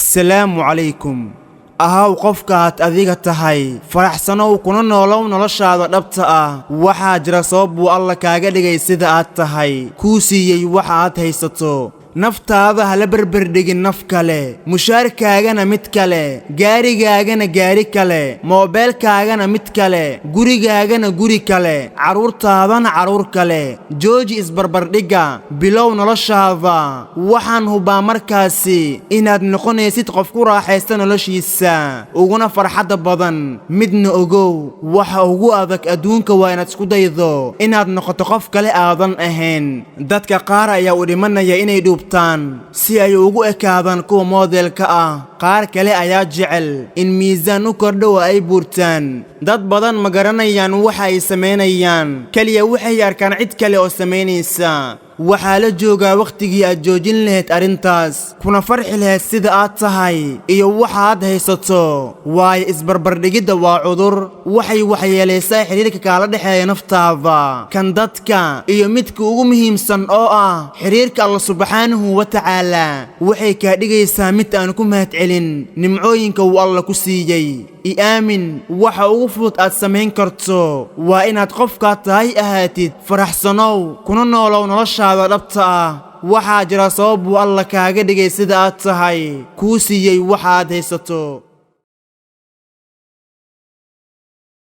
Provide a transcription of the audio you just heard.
السلام عليكم أهاو قفكات أذيك تهي فرحسنو كنا نولو نلشاد دبتا waxaa jira sabab uu alla kaaga dhigay sida aad tahay ku siiyay waxa aad haysato naftaada hala barbardhigin naf kale mushaarkaagana mid kale gaarigaagana gaari kale moobilkaagana mid kale gurigaagana guri kale caruurtaadana caruur kale jooji isbarbardhiga bilow noloshaada waxaan hubaa markaasi inaad noqonaysid qof ku raaxaysta noloshiisa uguna farxada badan midna ogow waxa ugu adag adduunka waa inaad isku daydo inaad noqoto qof kale aadan ahayn dadka qaar ayaa u dhimanaya inay si ay ugu ekaadaan kuwa modelka ah qaar kale ayaa jecel in miisaan u kordho ay buurtaan dad badan ma garanayaan waxa ay sameynayaan kaliya waxay arkaan cid kale oo sameynaysa waxaa la joogaa waqtigii aad joojin lahayd arrintaas kuna farxi lahayd sida aad tahay iyo waxa aad haysato waayo isbarbardhigidda waa cudur waxay waxyeelaysaa xiriirka kala dhexeeya naftaada kan dadka iyo midka ugu muhiimsan oo ah xiriirka Allah subhanahu wa ta'ala waxay ka dhigaysaa mid aan ku mahadcelin nimcooyinka uu Allah ku siiyay aamin waxa ugu fudud aad sameyn karto waa inaad qofka tahay ahaatid faraxsanow kuna noolow noloshaada dhabta ah waxaa jira sabab uu alla kaaga dhigay sida aad tahay ku siiyay waxa aad haysato